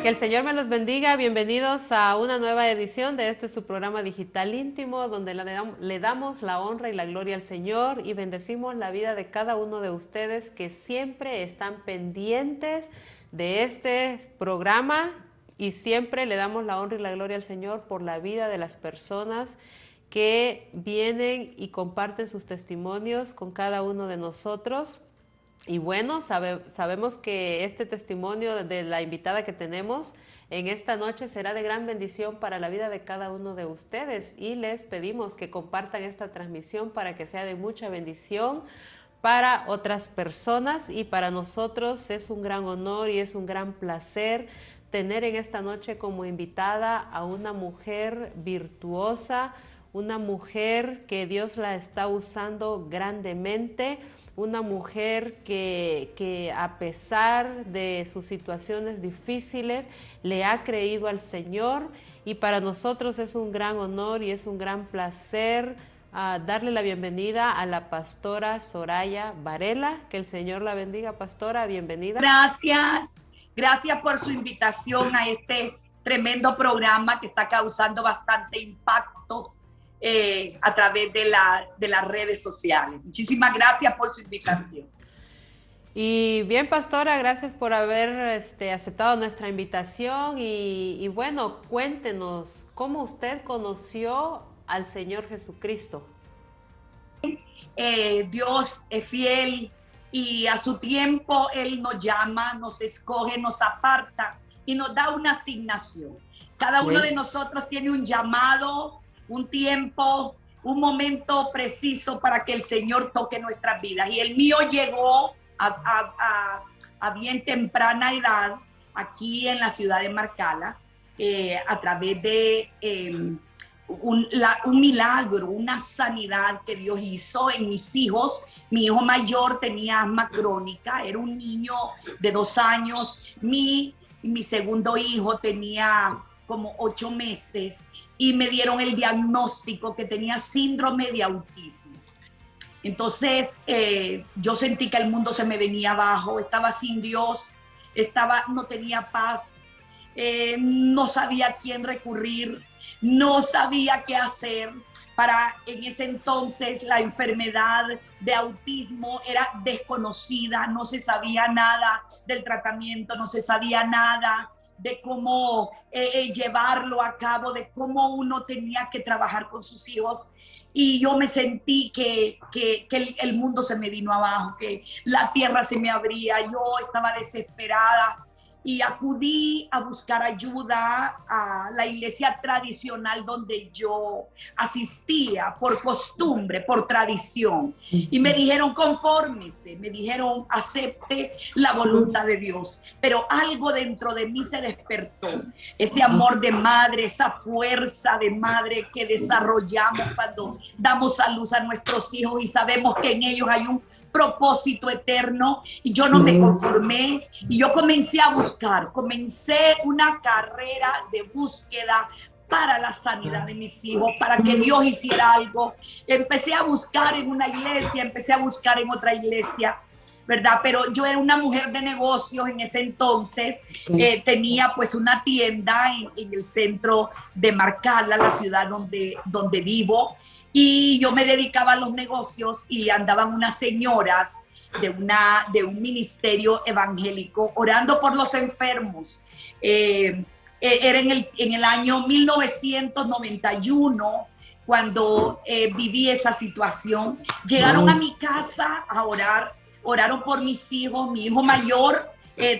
Que el Señor me los bendiga. Bienvenidos a una nueva edición de su programa digital íntimo, donde le damos la honra y la gloria al Señor y bendecimos la vida de cada uno de ustedes que siempre están pendientes de este programa, y siempre le damos la honra y la gloria al Señor por la vida de las personas que vienen y comparten sus testimonios con cada uno de nosotros. Y bueno, sabemos que este testimonio de la invitada que tenemos en esta noche será de gran bendición para la vida de cada uno de ustedes, y les pedimos que compartan esta transmisión para que sea de mucha bendición para otras personas. Y para nosotros es un gran honor y es un gran placer tener en esta noche como invitada a una mujer virtuosa, una mujer que Dios la está usando grandemente, una mujer que a pesar de sus situaciones difíciles le ha creído al Señor. Y para nosotros es un gran honor y es un gran placer darle la bienvenida a la pastora Soraya Varela. Que el Señor la bendiga, pastora, bienvenida. Gracias, gracias por su invitación a este tremendo programa que está causando bastante impacto a través de las redes sociales. Muchísimas gracias por su invitación. Y bien, pastora, gracias por haber aceptado nuestra invitación. Y bueno, cuéntenos, ¿cómo usted conoció al Señor Jesucristo? Dios es fiel y a su tiempo Él nos llama, nos escoge, nos aparta y nos da una asignación. Cada uno de nosotros tiene un llamado, un tiempo, un momento preciso para que el Señor toque nuestras vidas. Y el mío llegó a bien temprana edad aquí en la ciudad de Marcala, a través de un milagro, una sanidad que Dios hizo en mis hijos. Mi hijo mayor tenía asma crónica, era un niño de 2 años. Mi segundo hijo tenía como 8 meses y me dieron el diagnóstico que tenía síndrome de autismo. Entonces yo sentí que el mundo se me venía abajo, estaba sin Dios, no tenía paz, no sabía a quién recurrir, no sabía qué hacer. En ese entonces la enfermedad de autismo era desconocida, no se sabía nada del tratamiento, no se sabía nada de cómo llevarlo a cabo, de cómo uno tenía que trabajar con sus hijos. Y yo me sentí que el mundo se me vino abajo, que la tierra se me abría. Yo estaba desesperada y acudí a buscar ayuda a la iglesia tradicional donde yo asistía por costumbre, por tradición. Y me dijeron, confórmese, me dijeron, acepte la voluntad de Dios. Pero algo dentro de mí se despertó, ese amor de madre, esa fuerza de madre que desarrollamos cuando damos a luz a nuestros hijos y sabemos que en ellos hay un propósito eterno. Y yo no me conformé y yo comencé una carrera de búsqueda para la sanidad de mis hijos, para que Dios hiciera algo. Empecé a buscar en una iglesia, empecé a buscar en otra iglesia, ¿verdad? Pero yo era una mujer de negocios en ese entonces. Tenía pues una tienda en el centro de Marcala, la ciudad donde vivo. Y yo me dedicaba a los negocios y andaban unas señoras de un ministerio evangélico orando por los enfermos. Era en el año 1991 cuando viví esa situación. Llegaron a mi casa a orar, oraron por mis hijos. Mi hijo mayor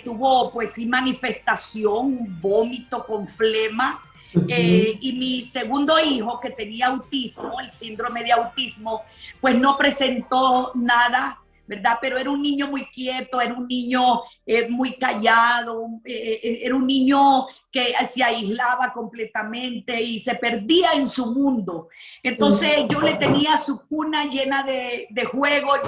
tuvo pues sí manifestación, un vómito con flema. Y mi segundo hijo, que tenía autismo, el síndrome de autismo, pues no presentó nada, ¿verdad? Pero era un niño muy quieto, era un niño muy callado, era un niño que se aislaba completamente y se perdía en su mundo. Entonces yo le tenía su cuna llena de juegos,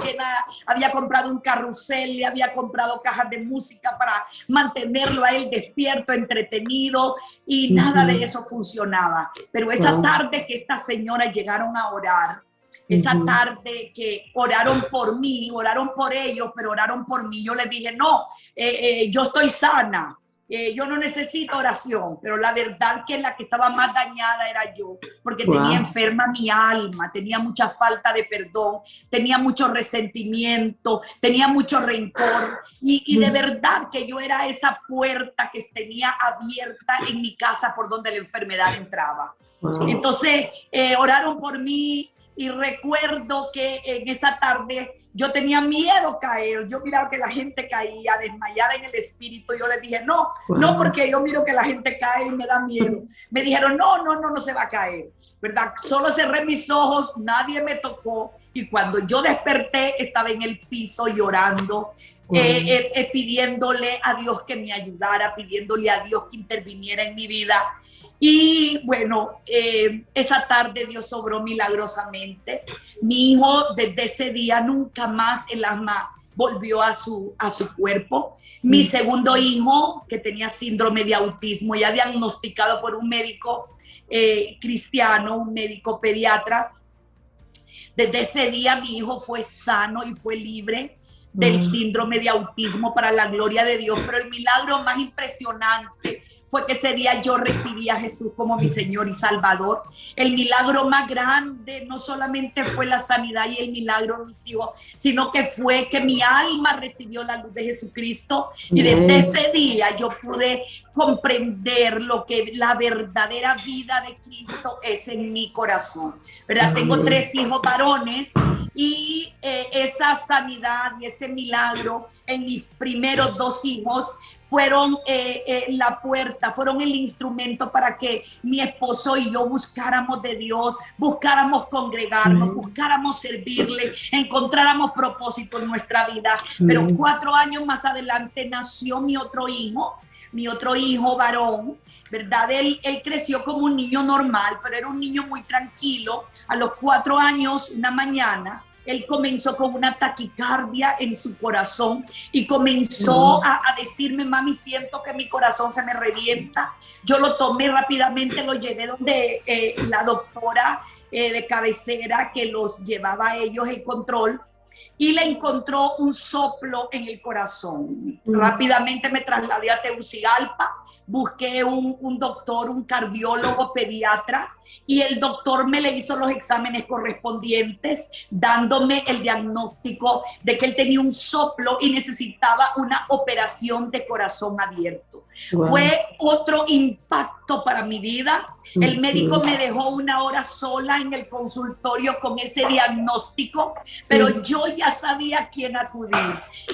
había comprado un carrusel, le había comprado cajas de música para mantenerlo a él despierto, entretenido, y nada de eso funcionaba. Pero esa tarde que estas señoras llegaron a orar, esa tarde que oraron por mí, oraron por ellos, pero oraron por mí, yo les dije, no, yo estoy sana. yo no necesito oración, pero la verdad que la que estaba más dañada era yo, porque tenía enferma mi alma, tenía mucha falta de perdón, tenía mucho resentimiento, tenía mucho rencor, y de verdad que yo era esa puerta que tenía abierta en mi casa por donde la enfermedad entraba. Entonces, oraron por mí, y recuerdo que en esa tarde yo tenía miedo caer. Yo miraba que la gente caía desmayada en el espíritu. Yo les dije, no, no, porque yo miro que la gente cae y me da miedo. Me dijeron, no se va a caer, ¿verdad? Solo cerré mis ojos, nadie me tocó, y cuando yo desperté estaba en el piso llorando, pidiéndole a Dios que me ayudara, pidiéndole a Dios que interviniera en mi vida. Y bueno, esa tarde Dios obró milagrosamente. Mi hijo desde ese día nunca más el asma volvió a su cuerpo. Mi segundo hijo, que tenía síndrome de autismo, ya diagnosticado por un médico cristiano, un médico pediatra, desde ese día mi hijo fue sano y fue libre del síndrome de autismo, para la gloria de Dios. Pero el milagro más impresionante fue que ese día yo recibí a Jesús como mi Señor y Salvador. El milagro más grande no solamente fue la sanidad y el milagro de mis hijos, sino que fue que mi alma recibió la luz de Jesucristo. Y desde ese día yo pude comprender lo que la verdadera vida de Cristo es en mi corazón, ¿verdad? Tengo 3 hijos varones, y esa sanidad y ese milagro en mis primeros 2 hijos fueron la puerta, fueron el instrumento para que mi esposo y yo buscáramos de Dios, buscáramos congregarnos, buscáramos servirle, encontráramos propósito en nuestra vida. Pero 4 años más adelante nació mi otro hijo varón, ¿verdad? Él creció como un niño normal, pero era un niño muy tranquilo. A los 4 años, una mañana, él comenzó con una taquicardia en su corazón y comenzó a decirme, mami, siento que mi corazón se me revienta. Yo lo tomé rápidamente, lo llevé donde la doctora de cabecera que los llevaba a ellos el control, y le encontró un soplo en el corazón. Rápidamente me trasladé a Tegucigalpa, busqué un doctor, un cardiólogo pediatra, y el doctor me le hizo los exámenes correspondientes, dándome el diagnóstico de que él tenía un soplo y necesitaba una operación de corazón abierto. Fue otro impacto para mi vida. El médico me dejó 1 hora sola en el consultorio con ese diagnóstico, pero yo ya sabía a quién acudir.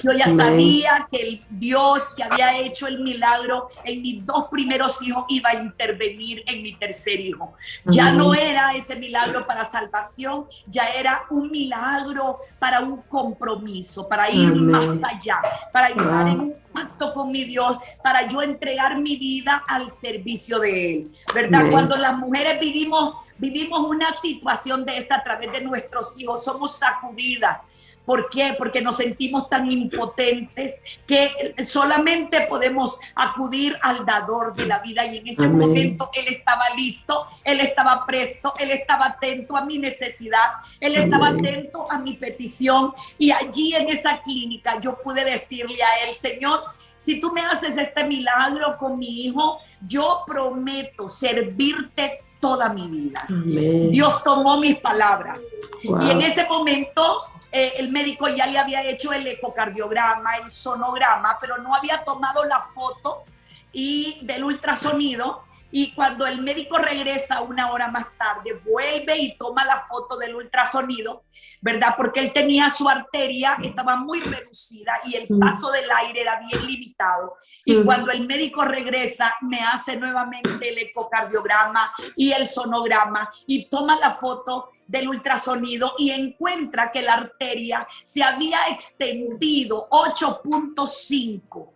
Yo ya sabía que el Dios que había hecho el milagro en mis 2 primeros hijos iba a intervenir en mi tercer hijo. Ya no era ese milagro para salvación, ya era un milagro para un compromiso, para ir más allá, para llegar en un pacto con mi Dios, para yo entregar mi vida al servicio de Él, ¿verdad? Cuando las mujeres vivimos una situación de esta a través de nuestros hijos, somos sacudidas. ¿Por qué? Porque nos sentimos tan impotentes que solamente podemos acudir al dador de la vida, y en ese momento Él estaba listo, Él estaba presto, Él estaba atento a mi necesidad, Él estaba atento a mi petición, y allí en esa clínica yo pude decirle a Él, Señor, si tú me haces este milagro con mi hijo, yo prometo servirte toda mi vida. Dios tomó mis palabras. Y en ese momento el médico ya le había hecho el ecocardiograma, el sonograma, pero no había tomado la foto y del ultrasonido. Y cuando el médico regresa 1 hora más tarde, vuelve y toma la foto del ultrasonido, ¿verdad? Porque él tenía su arteria, estaba muy reducida y el paso del aire era bien limitado. Y cuando el médico regresa, me hace nuevamente el ecocardiograma y el sonograma y toma la foto del ultrasonido y encuentra que la arteria se había extendido 8.5.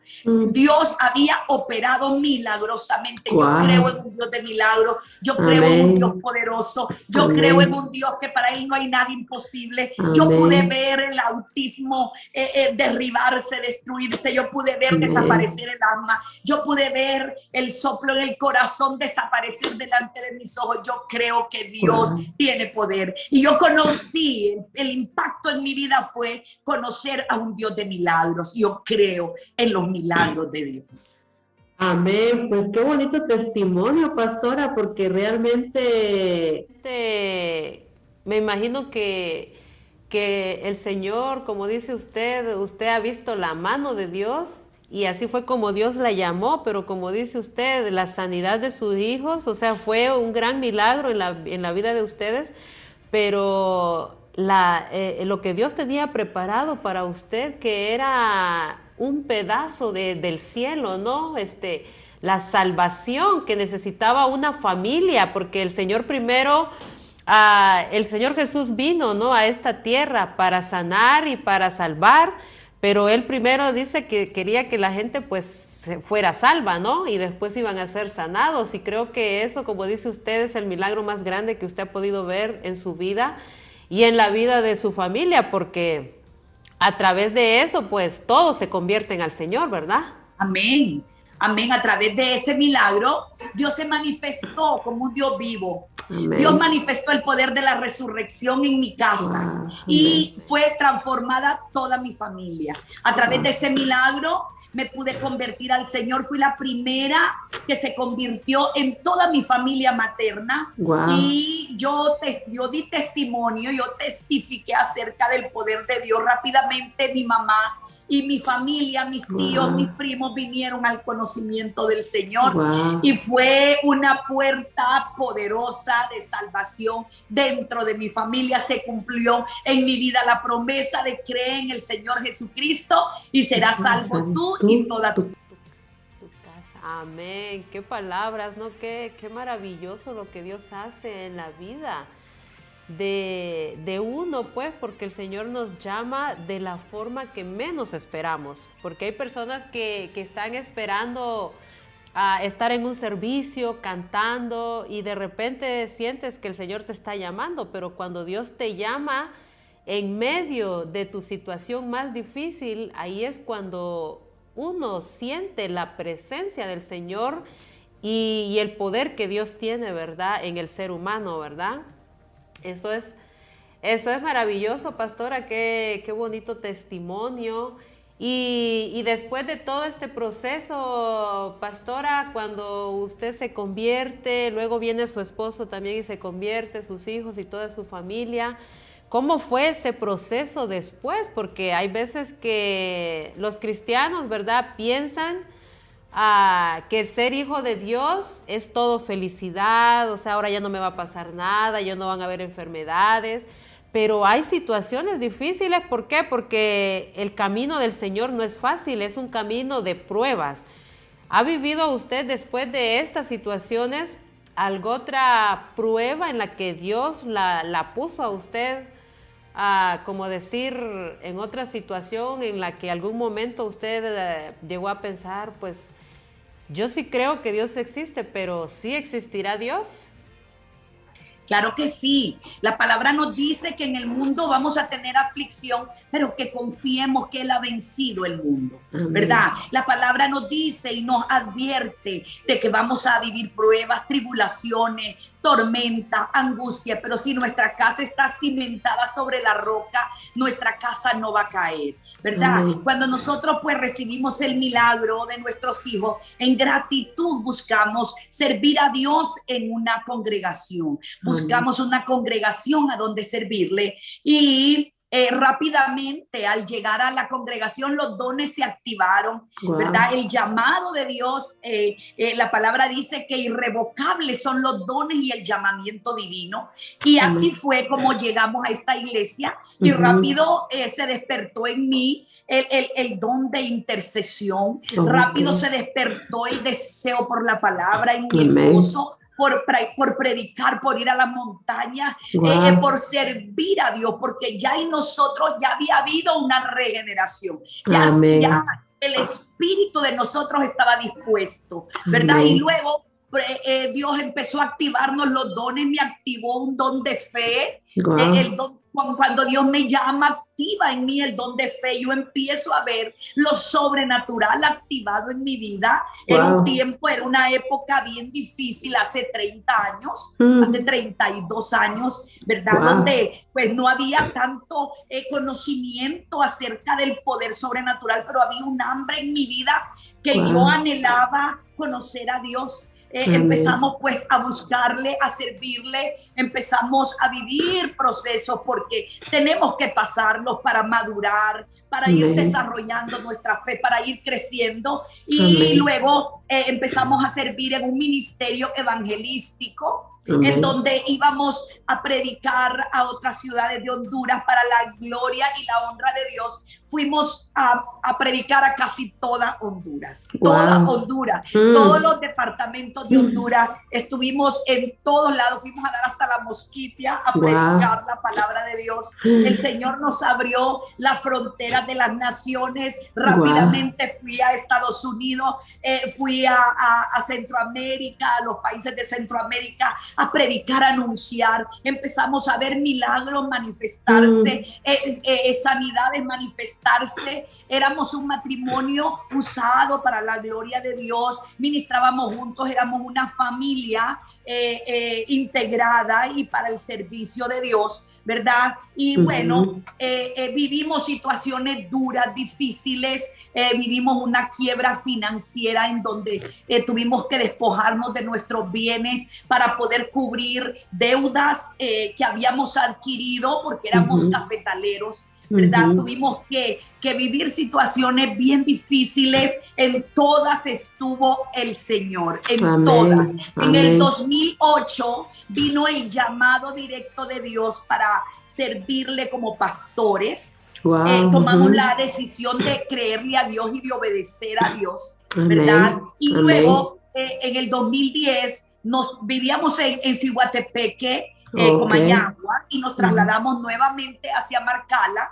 Dios había operado milagrosamente. Yo creo en un Dios de milagros, yo creo en un Dios poderoso, yo creo en un Dios que para Él no hay nada imposible. Yo pude ver el autismo derribarse, destruirse, yo pude ver desaparecer el alma, yo pude ver el soplo en el corazón desaparecer delante de mis ojos. Yo creo que Dios tiene poder. Y yo conocí, el impacto en mi vida fue conocer a un Dios de milagros. Yo creo en los milagros de Dios. Amén, pues qué bonito testimonio, pastora, porque realmente me imagino que el Señor, como dice usted ha visto la mano de Dios y así fue como Dios la llamó, pero como dice usted, la sanidad de sus hijos, o sea, fue un gran milagro en la vida de ustedes, pero lo que Dios tenía preparado para usted, que era un pedazo del cielo, ¿no? La salvación que necesitaba una familia, porque el Señor primero, el Señor Jesús vino, ¿no? A esta tierra para sanar y para salvar, pero Él primero dice que quería que la gente pues fuera salva, ¿no? Y después iban a ser sanados, y creo que eso, como dice usted, es el milagro más grande que usted ha podido ver en su vida y en la vida de su familia, porque a través de eso, pues todos se convierten al Señor, ¿verdad? Amén. Amén. A través de ese milagro, Dios se manifestó como un Dios vivo. Amén. Dios manifestó el poder de la resurrección en mi casa. Wow. Y fue transformada toda mi familia. A través de ese milagro me pude convertir al Señor. Fui la primera que se convirtió en toda mi familia materna. Wow. Y yo di testimonio, yo testifiqué acerca del poder de Dios. Rápidamente mi mamá y mi familia, mis tíos, wow, mis primos vinieron al conocimiento del Señor. Wow. Y fue una puerta poderosa de salvación dentro de mi familia. Se cumplió en mi vida la promesa de creer en el Señor Jesucristo y serás salvo tú y toda tu casa. Amén. Qué palabras, ¿no? Qué maravilloso lo que Dios hace en la vida de uno, pues, porque el Señor nos llama de la forma que menos esperamos, porque hay personas que están esperando a estar en un servicio, cantando, y de repente sientes que el Señor te está llamando, pero cuando Dios te llama en medio de tu situación más difícil, ahí es cuando uno siente la presencia del Señor y el poder que Dios tiene, ¿verdad?, en el ser humano, ¿verdad? Eso es maravilloso, pastora, qué bonito testimonio. Y después de todo este proceso, pastora, cuando usted se convierte, luego viene su esposo también y se convierte, sus hijos y toda su familia, ¿cómo fue ese proceso después? Porque hay veces que los cristianos, ¿verdad?, piensan que ser hijo de Dios es todo felicidad, o sea, ahora ya no me va a pasar nada, ya no van a haber enfermedades, pero hay situaciones difíciles. ¿Por qué? Porque el camino del Señor no es fácil, es un camino de pruebas. ¿Ha vivido usted después de estas situaciones alguna otra prueba en la que Dios la puso a usted, como decir, en otra situación en la que algún momento usted llegó a pensar, pues, yo sí creo que Dios existe, pero ¿sí existirá Dios? Claro que sí. La palabra nos dice que en el mundo vamos a tener aflicción, pero que confiemos que Él ha vencido el mundo, ¿verdad? La palabra nos dice y nos advierte de que vamos a vivir pruebas, tribulaciones, tormenta, angustia, pero si nuestra casa está cimentada sobre la roca, nuestra casa no va a caer, ¿verdad? Cuando nosotros pues recibimos el milagro de nuestros hijos, en gratitud buscamos servir a Dios en una congregación, buscamos una congregación a donde servirle y rápidamente al llegar a la congregación los dones se activaron, ¿verdad? El llamado de Dios, la palabra dice que irrevocables son los dones y el llamamiento divino, y así fue como llegamos a esta iglesia y rápido se despertó en mí el don de intercesión, rápido se despertó el deseo por la palabra en mi esposo, por predicar, por ir a la montaña, por servir a Dios, porque ya en nosotros ya había habido una regeneración. Ya el espíritu de nosotros estaba dispuesto, ¿verdad? Amén. Y luego Dios empezó a activarnos los dones, me activó un don de fe, el don Cuando Dios me llama, activa en mí el don de fe. Yo empiezo a ver lo sobrenatural activado en mi vida. Era un tiempo, era una época bien difícil, hace 30 años, hace 32 años, ¿verdad? Donde pues no había tanto conocimiento acerca del poder sobrenatural, pero había un hambre en mi vida que yo anhelaba conocer a Dios. Empezamos pues a buscarle, a servirle, empezamos a vivir procesos porque tenemos que pasarlos para madurar, para ir desarrollando nuestra fe, para ir creciendo y luego empezamos a servir en un ministerio evangelístico en donde íbamos a predicar a otras ciudades de Honduras para la gloria y la honra de Dios. Fuimos a predicar a casi toda Honduras, toda Honduras, todos los departamentos de Honduras. Estuvimos en todos lados, fuimos a dar hasta la Mosquitia a predicar la palabra de Dios. El Señor nos abrió las fronteras de las naciones. Rápidamente fui a Estados Unidos, fui a Centroamérica, a los países de Centroamérica, a predicar, a anunciar. Empezamos a ver milagros manifestarse, sanidades manifestarse. Éramos un matrimonio usado para la gloria de Dios. Ministrábamos juntos, éramos una familia integrada y para el servicio de Dios, ¿verdad? Y bueno, vivimos situaciones duras, difíciles, vivimos una quiebra financiera en donde tuvimos que despojarnos de nuestros bienes para poder cubrir deudas que habíamos adquirido porque éramos cafetaleros, ¿verdad? Tuvimos que vivir situaciones bien difíciles. En todas estuvo el Señor, en todas. En el 2008 vino el llamado directo de Dios para servirle como pastores. Tomamos la decisión de creerle a Dios y de obedecer a Dios, ¿verdad? Y luego en el 2010 nos vivíamos en Ciguatepeque, Comayagua, y nos trasladamos nuevamente hacia Marcala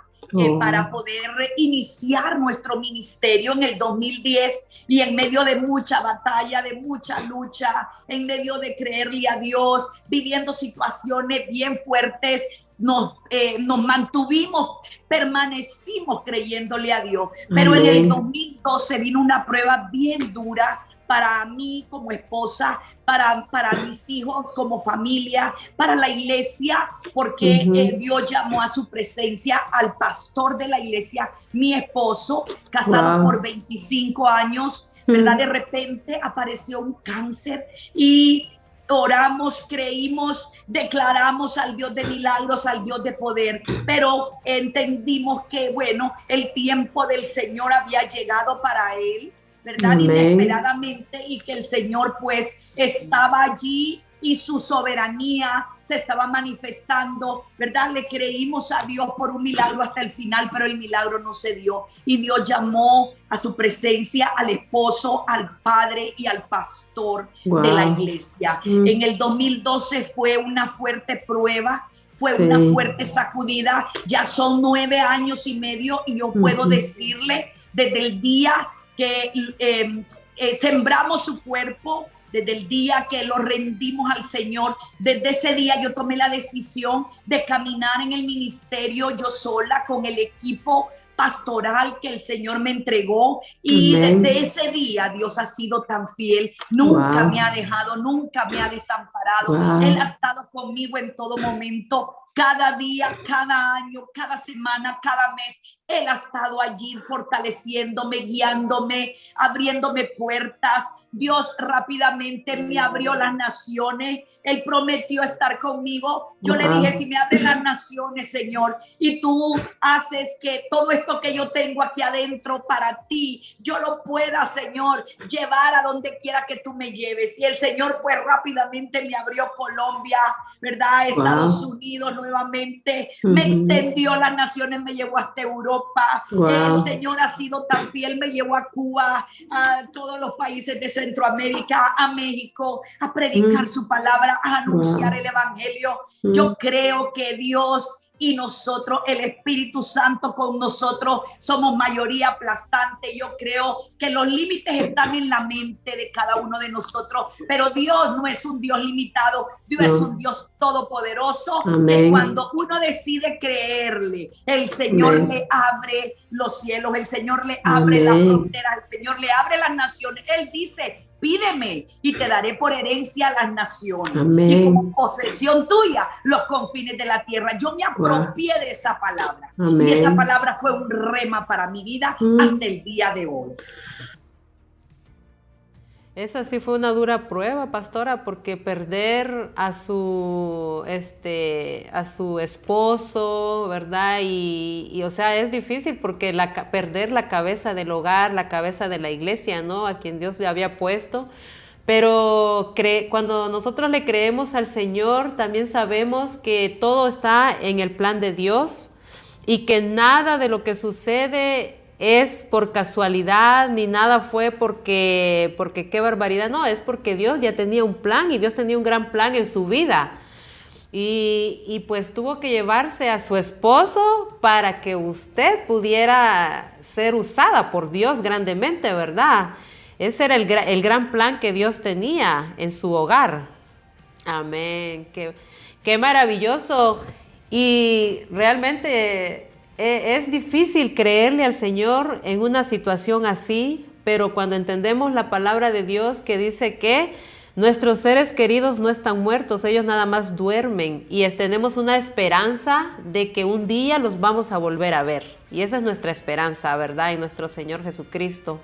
para poder iniciar nuestro ministerio en el 2010 y en medio de mucha batalla, de mucha lucha, en medio de creerle a Dios, viviendo situaciones bien fuertes, nos mantuvimos, permanecimos creyéndole a Dios. Pero en el 2012 vino una prueba bien dura para mí como esposa, para mis hijos como familia, para la iglesia, porque Dios llamó a su presencia al pastor de la iglesia, mi esposo, casado por 25 años, ¿verdad? De repente apareció un cáncer y oramos, creímos, declaramos al Dios de milagros, al Dios de poder, pero entendimos que, bueno, el tiempo del Señor había llegado para él, ¿verdad? Inesperadamente, y que el Señor pues estaba allí y su soberanía se estaba manifestando, ¿verdad? Le creímos a Dios por un milagro hasta el final, pero el milagro no se dio y Dios llamó a su presencia al esposo, al padre y al pastor de la iglesia. En el 2012 fue una fuerte prueba, fue una fuerte sacudida. Ya son 9 años y medio y yo puedo decirle desde el día que sembramos su cuerpo, desde el día que lo rendimos al Señor, desde ese día yo tomé la decisión de caminar en el ministerio yo sola con el equipo pastoral que el Señor me entregó y desde ese día Dios ha sido tan fiel, nunca me ha dejado, nunca me ha desamparado. Él ha estado conmigo en todo momento, cada día, cada año, cada semana, cada mes. Él ha estado allí fortaleciéndome, guiándome, abriéndome puertas. Dios rápidamente me abrió las naciones. Él prometió estar conmigo. Yo le dije, si me abren las naciones, Señor, y tú haces que todo esto que yo tengo aquí adentro para ti, yo lo pueda, Señor, llevar a donde quiera que tú me lleves. Y el Señor pues rápidamente me abrió Colombia, ¿verdad? Estados Unidos nuevamente. Me extendió las naciones, me llevó hasta Europa. El Señor ha sido tan fiel, me llevó a Cuba, a todos los países de Centroamérica, a México, a predicar su palabra, a anunciar el evangelio. Yo creo que Dios y nosotros, el Espíritu Santo con nosotros, somos mayoría aplastante. Yo creo que los límites están en la mente de cada uno de nosotros, pero Dios no es un Dios limitado, Dios es un Dios todopoderoso. Que cuando uno decide creerle, el Señor le abre los cielos, el Señor le abre las fronteras, el Señor le abre las naciones. Él dice: pídeme y te daré por herencia las naciones. Y como posesión tuya los confines de la tierra. Yo me apropié de esa palabra. Y esa palabra fue un rema para mi vida hasta el día de hoy. Esa sí fue una dura prueba, pastora, porque perder a su esposo, ¿verdad? Y o sea, es difícil porque perder la cabeza del hogar, la cabeza de la iglesia, ¿no? A quien Dios le había puesto. Pero cuando nosotros le creemos al Señor, también sabemos que todo está en el plan de Dios y que nada de lo que sucede es por casualidad, ni nada fue porque qué barbaridad. No, es porque Dios ya tenía un plan y Dios tenía un gran plan en su vida. Y pues tuvo que llevarse a su esposo para que usted pudiera ser usada por Dios grandemente, ¿verdad? Ese era el gran plan que Dios tenía en su hogar. Amén. Qué maravilloso. Y realmente es difícil creerle al Señor en una situación así, pero cuando entendemos la palabra de Dios que dice que nuestros seres queridos no están muertos, ellos nada más duermen, y tenemos una esperanza de que un día los vamos a volver a ver. Y esa es nuestra esperanza, ¿verdad? En nuestro Señor Jesucristo.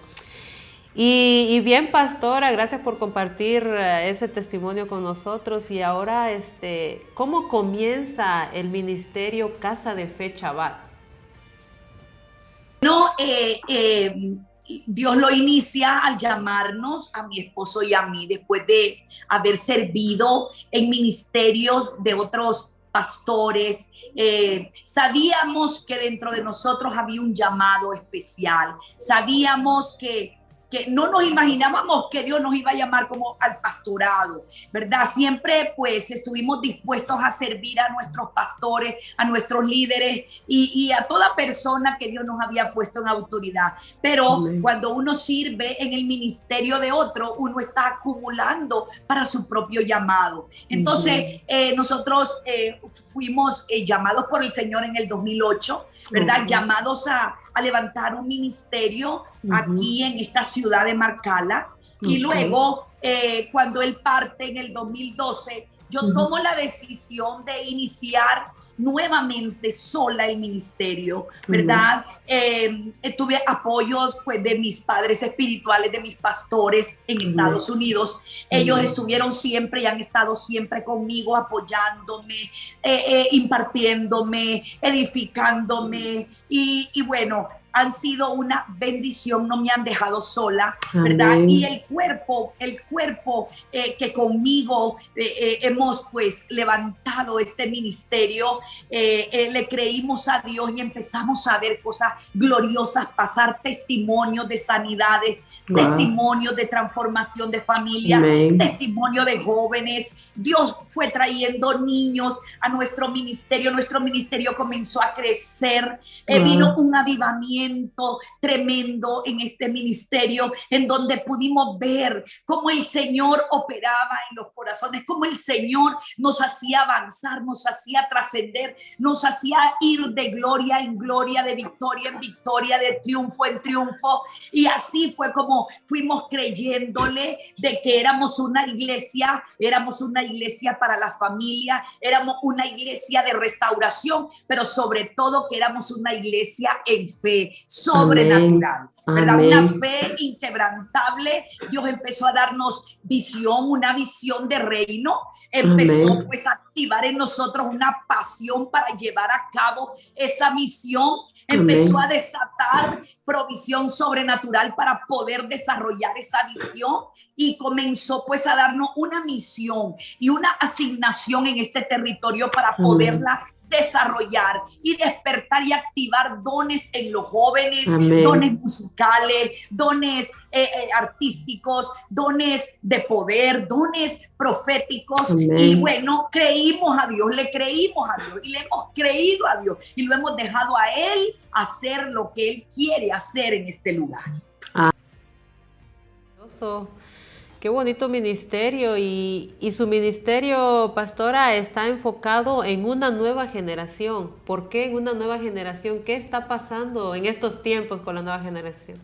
Y bien, pastora, gracias por compartir ese testimonio con nosotros. Y ahora, ¿cómo comienza el ministerio Casa de Fe Chabad? No, Dios lo inicia al llamarnos a mi esposo y a mí después de haber servido en ministerios de otros pastores. Sabíamos que dentro de nosotros había un llamado especial. Sabíamos que no nos imaginábamos que Dios nos iba a llamar como al pastorado, ¿verdad? Siempre pues estuvimos dispuestos a servir a nuestros pastores, a nuestros líderes y a toda persona que Dios nos había puesto en autoridad. Pero cuando uno sirve en el ministerio de otro, uno está acumulando para su propio llamado. Entonces, nosotros fuimos llamados por el Señor en el 2008, ¿verdad? Llamados a levantar un ministerio aquí en esta ciudad de Marcala. Y luego, cuando él parte en el 2012, yo tomo la decisión de iniciar nuevamente sola el ministerio, ¿verdad? Tuve apoyo pues, de mis padres espirituales, de mis pastores en Estados Unidos. Ellos estuvieron siempre y han estado siempre conmigo, apoyándome, impartiéndome, edificándome y bueno, han sido una bendición, no me han dejado sola, ¿verdad? Amén. Y el cuerpo que conmigo hemos pues levantado este ministerio, le creímos a Dios y empezamos a ver cosas gloriosas pasar, testimonios de sanidades, testimonios de transformación de familia, testimonios de jóvenes. Dios fue trayendo niños a nuestro ministerio comenzó a crecer, vino un avivamiento tremendo en este ministerio, en donde pudimos ver cómo el Señor operaba en los corazones, cómo el Señor nos hacía avanzar, nos hacía trascender, nos hacía ir de gloria en gloria, de victoria en victoria, de triunfo en triunfo. Y así fue como fuimos creyéndole de que éramos una iglesia para la familia, éramos una iglesia de restauración, pero sobre todo que éramos una iglesia en fe sobrenatural, ¿verdad? Amén. Una fe inquebrantable. Dios empezó a darnos visión, una visión de reino. Empezó pues a activar en nosotros una pasión para llevar a cabo esa misión. Empezó a desatar provisión sobrenatural para poder desarrollar esa visión y comenzó pues a darnos una misión y una asignación en este territorio para poderla desarrollar y despertar y activar dones en los jóvenes, Amén. dones musicales, dones artísticos, dones de poder, dones proféticos. Amén. Y bueno, creímos a Dios, le creímos a Dios y le hemos creído a Dios y lo hemos dejado a Él hacer lo que Él quiere hacer en este lugar. Qué bonito ministerio, y su ministerio, pastora, está enfocado en una nueva generación. ¿Por qué en una nueva generación? ¿Qué está pasando en estos tiempos con la nueva generación?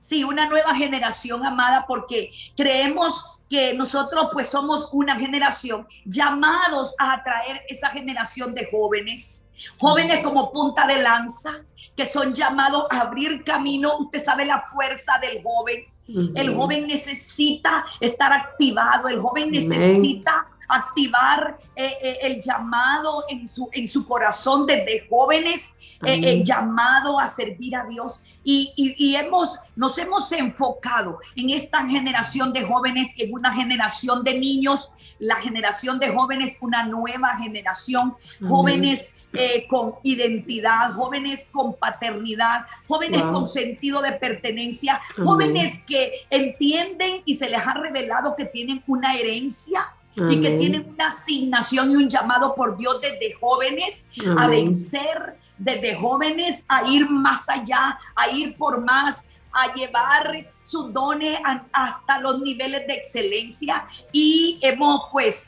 Sí, una nueva generación, amada, porque creemos que nosotros pues somos una generación llamados a atraer esa generación de jóvenes, jóvenes como punta de lanza, que son llamados a abrir camino. Usted sabe la fuerza del joven. El joven necesita estar activado, el joven necesita activar el llamado en su corazón desde jóvenes, llamado a servir a Dios. Y nos hemos enfocado en esta generación de jóvenes, en una generación de niños, la generación de jóvenes, una nueva generación, jóvenes con identidad, jóvenes con paternidad, jóvenes con sentido de pertenencia, jóvenes que entienden y se les ha revelado que tienen una herencia y que tienen una asignación y un llamado por Dios desde jóvenes a vencer, desde jóvenes a ir más allá, a ir por más, a llevar sus dones hasta los niveles de excelencia. Y hemos pues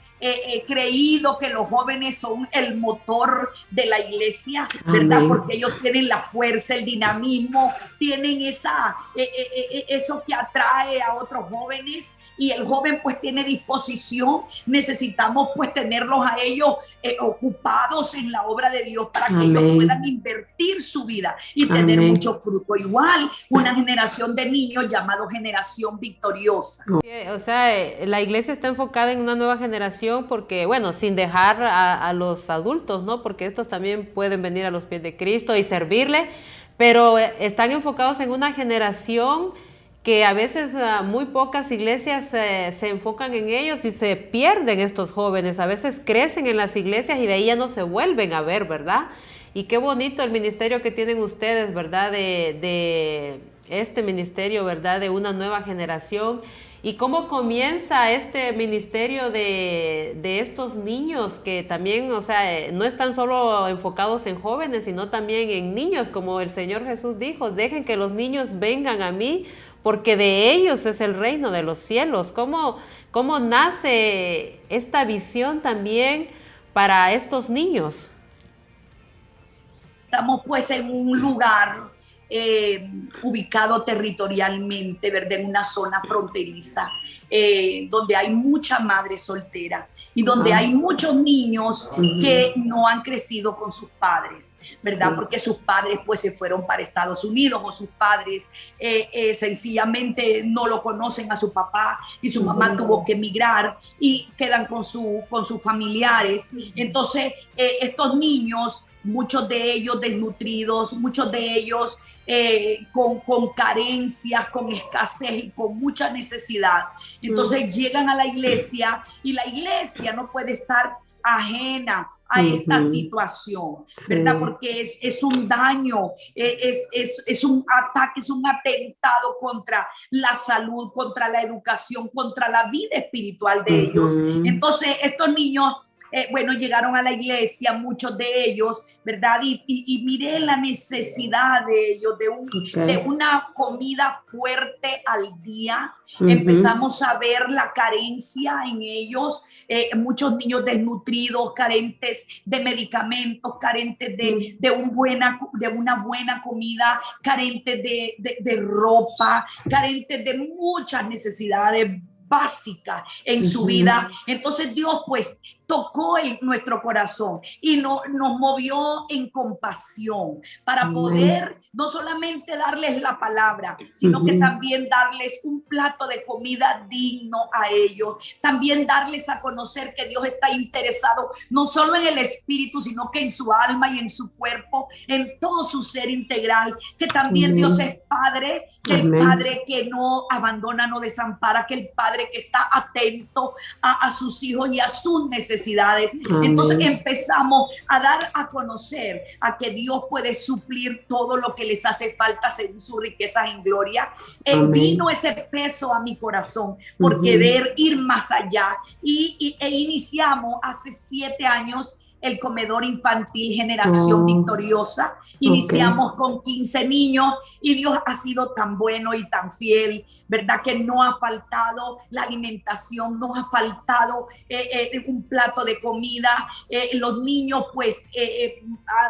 creído que los jóvenes son el motor de la iglesia, ¿verdad? Porque ellos tienen la fuerza, el dinamismo, tienen eso que atrae a otros jóvenes, y el joven pues tiene disposición. Necesitamos pues tenerlos a ellos ocupados en la obra de Dios para que ellos puedan invertir su vida y tener mucho fruto. Igual una generación de niños llamado generación victoriosa. O sea, la iglesia está enfocada en una nueva generación porque, bueno, sin dejar a los adultos, ¿no? Porque estos también pueden venir a los pies de Cristo y servirle, pero están enfocados en una generación que a veces muy pocas iglesias se enfocan en ellos y se pierden estos jóvenes. A veces crecen en las iglesias y de ahí ya no se vuelven a ver, ¿verdad? Y qué bonito el ministerio que tienen ustedes, ¿verdad? De este ministerio, ¿verdad? De una nueva generación. ¿Y cómo comienza este ministerio de estos niños que también, o sea, no están solo enfocados en jóvenes, sino también en niños, como el Señor Jesús dijo: dejen que los niños vengan a mí, porque de ellos es el reino de los cielos? ¿Cómo nace esta visión también para estos niños? Estamos pues en un lugar ubicado territorialmente, ¿verdad? En una zona fronteriza, donde hay mucha madre soltera y donde hay muchos niños que no han crecido con sus padres, ¿verdad? Porque sus padres pues se fueron para Estados Unidos, o sus padres sencillamente no lo conocen a su papá y su mamá tuvo que emigrar y quedan con sus familiares. Entonces estos niños, muchos de ellos desnutridos, muchos de ellos con carencias, con escasez y con mucha necesidad. Entonces llegan a la iglesia y la iglesia no puede estar ajena a esta situación, ¿verdad? Porque es un daño, es un ataque, es un atentado contra la salud, contra la educación, contra la vida espiritual de ellos. Entonces estos niños bueno, llegaron a la iglesia, muchos de ellos, ¿verdad? Y miré la necesidad de ellos, de una comida fuerte al día. Empezamos a ver la carencia en ellos, muchos niños desnutridos, carentes de medicamentos, carentes de una buena comida, carentes de ropa, carentes de muchas necesidades básicas en su vida. Entonces Dios pues tocó en nuestro corazón y nos movió en compasión para poder no solamente darles la palabra, sino que también darles un plato de comida digno a ellos, también darles a conocer que Dios está interesado no solo en el espíritu, sino que en su alma y en su cuerpo, en todo su ser integral, que también Dios es Padre, que el Padre que no abandona, no desampara, que el Padre que está atento a sus hijos y a sus necesidades. necesidades. Entonces empezamos a dar a conocer a que Dios puede suplir todo lo que les hace falta según sus riquezas en gloria. Vino ese peso a mi corazón por querer ir más allá e iniciamos hace 7 años el comedor infantil Generación Victoriosa. Iniciamos con 15 niños y Dios ha sido tan bueno y tan fiel, ¿verdad? Que no ha faltado la alimentación, no ha faltado un plato de comida. Los niños, pues,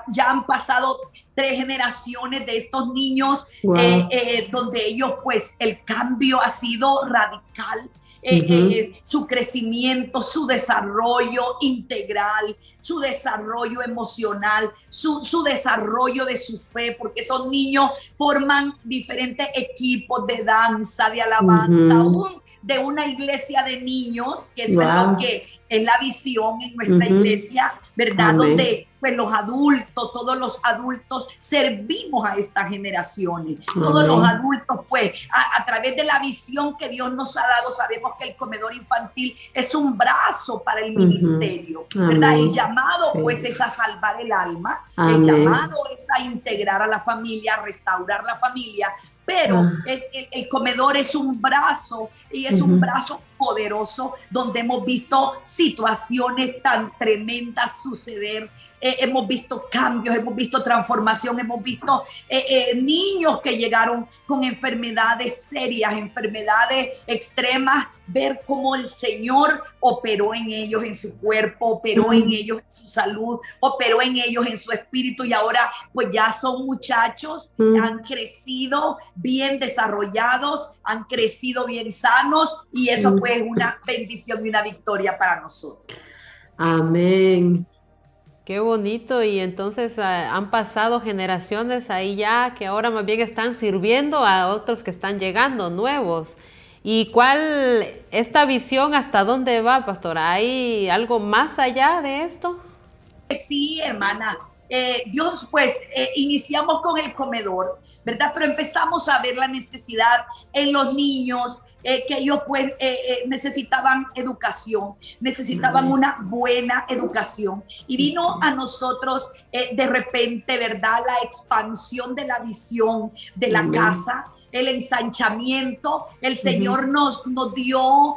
ya han pasado 3 generaciones de estos niños, donde ellos, pues, el cambio ha sido radical. Su crecimiento, su desarrollo integral, su desarrollo emocional, su desarrollo de su fe, porque esos niños forman diferentes equipos de danza, de alabanza, aún de una iglesia de niños, que eso es lo que es la visión en nuestra iglesia, ¿verdad? Donde pues los adultos, todos los adultos servimos a estas generaciones. Todos los adultos, pues, a través de la visión que Dios nos ha dado, sabemos que el comedor infantil es un brazo para el ministerio, ¿verdad? El llamado, pues, es a salvar el alma. El llamado es a integrar a la familia, a restaurar la familia. Pero el comedor es un brazo, y es un brazo poderoso donde hemos visto situaciones tan tremendas suceder. Hemos visto cambios, hemos visto transformación, hemos visto niños que llegaron con enfermedades serias, enfermedades extremas, ver cómo el Señor operó en ellos, en su cuerpo, operó en ellos, en su salud, operó en ellos, en su espíritu, y ahora pues ya son muchachos, han crecido bien desarrollados, han crecido bien sanos, y eso pues es una bendición y una victoria para nosotros. Amén. Qué bonito. Y entonces han pasado generaciones ahí ya, que ahora más bien están sirviendo a otros que están llegando nuevos. ¿Y cuál, esta visión, hasta dónde va, pastora? ¿Hay algo más allá de esto? Sí, hermana. Dios, pues, iniciamos con el comedor, ¿verdad? Pero empezamos a ver la necesidad en los niños, que ellos pues necesitaban educación, necesitaban una buena educación, y vino a nosotros de repente, ¿verdad?, la expansión de la visión de la casa, el ensanchamiento. El Señor nos dio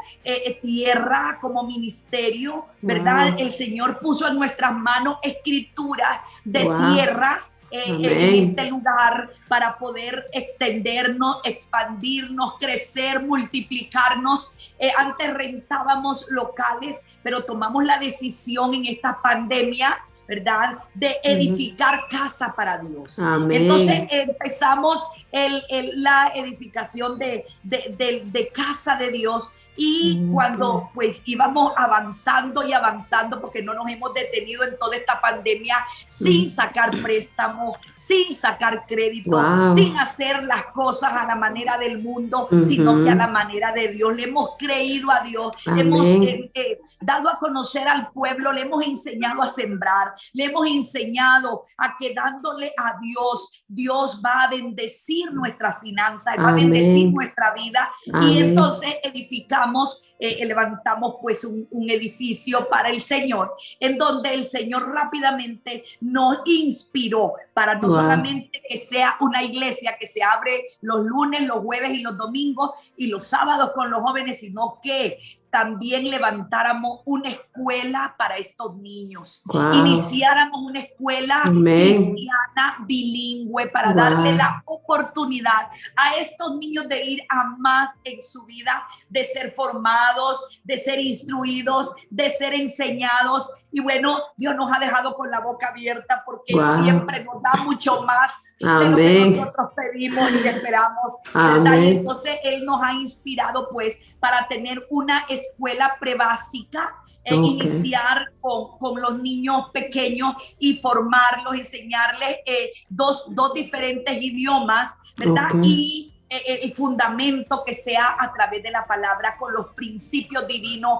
tierra como ministerio, ¿verdad? El Señor puso en nuestras manos escrituras de tierra en este lugar para poder extendernos, expandirnos, crecer, multiplicarnos. Antes rentábamos locales, pero tomamos la decisión en esta pandemia, ¿verdad?, de edificar casa para Dios. Entonces empezamos la edificación de casa de Dios. Y cuando pues íbamos avanzando y avanzando, porque no nos hemos detenido en toda esta pandemia, sin sacar préstamos, sin sacar crédito, sin hacer las cosas a la manera del mundo, sino que a la manera de Dios. Le hemos creído a Dios, le hemos dado a conocer al pueblo, le hemos enseñado a sembrar, le hemos enseñado a que dándole a Dios, Dios va a bendecir nuestras finanzas, va a bendecir nuestra vida. Y entonces edificamos, levantamos pues un edificio para el Señor, en donde el Señor rápidamente nos inspiró para no solamente que sea una iglesia que se abre los lunes, los jueves y los domingos y los sábados con los jóvenes, sino que también levantáramos una escuela para estos niños. Iniciáramos una escuela cristiana bilingüe para darle la oportunidad a estos niños de ir a más en su vida, de ser formados, de ser instruidos, de ser enseñados. Y bueno, Dios nos ha dejado con la boca abierta, porque Él siempre nos da mucho más de lo que nosotros pedimos y esperamos, ¿verdad? Y entonces Él nos ha inspirado pues para tener una escuela prebásica, iniciar con los niños pequeños y formarlos, enseñarles dos diferentes idiomas, ¿verdad? Y el fundamento que sea a través de la palabra, con los principios divinos,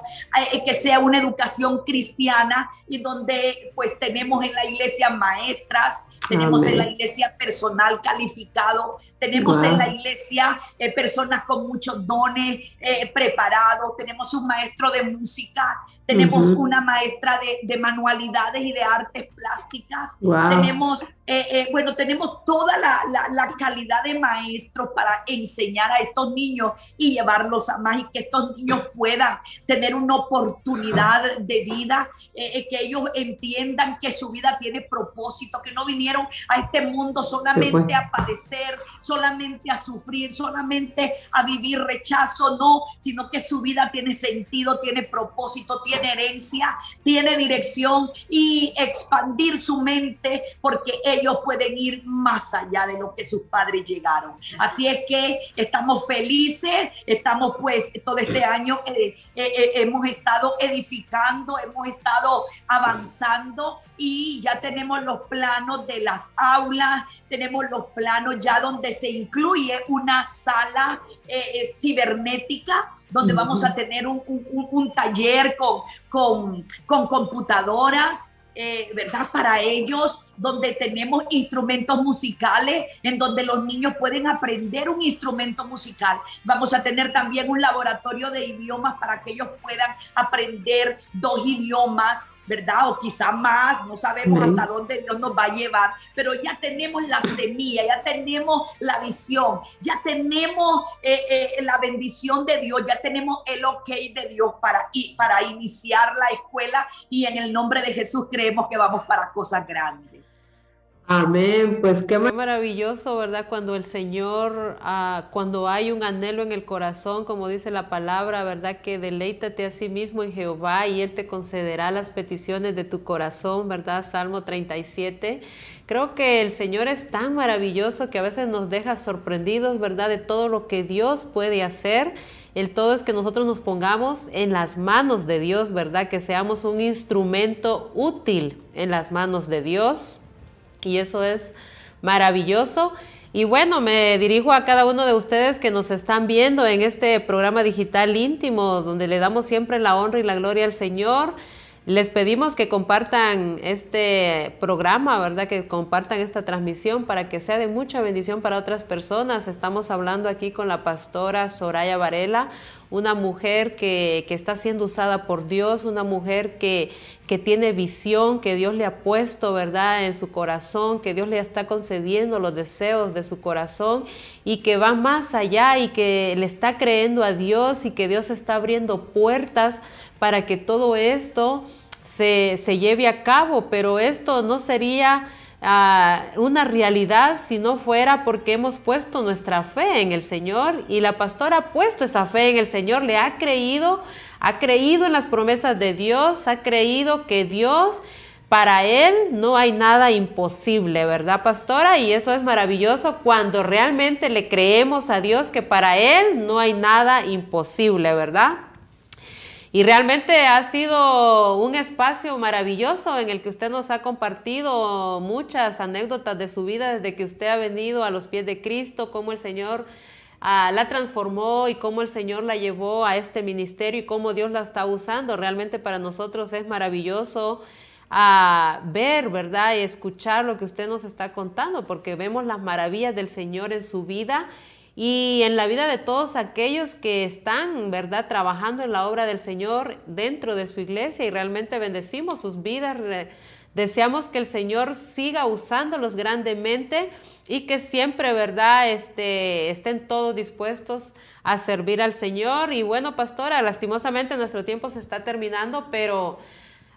que sea una educación cristiana, y donde pues tenemos en la iglesia maestras, tenemos en la iglesia personal calificado, Tenemos en la iglesia personas con muchos dones preparados. Tenemos un maestro de música, tenemos una maestra de manualidades y de artes plásticas. Tenemos, tenemos toda la calidad de maestros para enseñar a estos niños y llevarlos a más, y que estos niños puedan tener una oportunidad de vida, que ellos entiendan que su vida tiene propósito, que no vinieron a este mundo solamente a padecer, solamente a sufrir, solamente a vivir rechazo, no, sino que su vida tiene sentido, tiene propósito, tiene herencia, tiene dirección, y expandir su mente, porque ellos pueden ir más allá de lo que sus padres llegaron. Así es que estamos felices, estamos pues todo este año hemos estado edificando, hemos estado avanzando, y ya tenemos los planos de las aulas, tenemos los planos ya donde se incluye una sala cibernética, donde vamos a tener un taller con computadoras, ¿verdad? Para ellos, donde tenemos instrumentos musicales, en donde los niños pueden aprender un instrumento musical. Vamos a tener también un laboratorio de idiomas para que ellos puedan aprender 2 idiomas, ¿verdad? O quizá más, no sabemos hasta dónde Dios nos va a llevar, pero ya tenemos la semilla, ya tenemos la visión, ya tenemos la bendición de Dios, ya tenemos el ok de Dios para iniciar la escuela, y en el nombre de Jesús creemos que vamos para cosas grandes. Amén, pues qué maravilloso, ¿verdad? Cuando el Señor, cuando hay un anhelo en el corazón, como dice la palabra, ¿verdad? Que deleítate a sí mismo en Jehová y Él te concederá las peticiones de tu corazón, ¿verdad? Salmo 37. Creo que el Señor es tan maravilloso que a veces nos deja sorprendidos, ¿verdad? De todo lo que Dios puede hacer. El todo es que nosotros nos pongamos en las manos de Dios, ¿verdad? Que seamos un instrumento útil en las manos de Dios. Y eso es maravilloso. Y bueno, me dirijo a cada uno de ustedes que nos están viendo en este programa digital íntimo, donde le damos siempre la honra y la gloria al Señor. Les pedimos que compartan este programa, ¿verdad? Que compartan esta transmisión para que sea de mucha bendición para otras personas. Estamos hablando aquí con la pastora Soraya Varela, una mujer que está siendo usada por Dios, una mujer que tiene visión, que Dios le ha puesto, ¿verdad?, en su corazón, que Dios le está concediendo los deseos de su corazón, y que va más allá, y que le está creyendo a Dios, y que Dios está abriendo puertas para que todo esto se lleve a cabo. Pero esto no sería una realidad si no fuera porque hemos puesto nuestra fe en el Señor, y la pastora ha puesto esa fe en el Señor, le ha creído en las promesas de Dios, ha creído que Dios, para Él no hay nada imposible, ¿verdad, pastora? Y eso es maravilloso cuando realmente le creemos a Dios que para Él no hay nada imposible, ¿verdad? Y realmente ha sido un espacio maravilloso en el que usted nos ha compartido muchas anécdotas de su vida desde que usted ha venido a los pies de Cristo, cómo el Señor la transformó y cómo el Señor la llevó a este ministerio y cómo Dios la está usando. Realmente para nosotros es maravilloso ver, ¿verdad? Y escuchar lo que usted nos está contando, porque vemos las maravillas del Señor en su vida y en la vida de todos aquellos que están, ¿verdad?, trabajando en la obra del Señor dentro de su iglesia, y realmente bendecimos sus vidas. Deseamos que el Señor siga usándolos grandemente y que siempre, ¿verdad?, estén todos dispuestos a servir al Señor. Y bueno, pastora, lastimosamente nuestro tiempo se está terminando, pero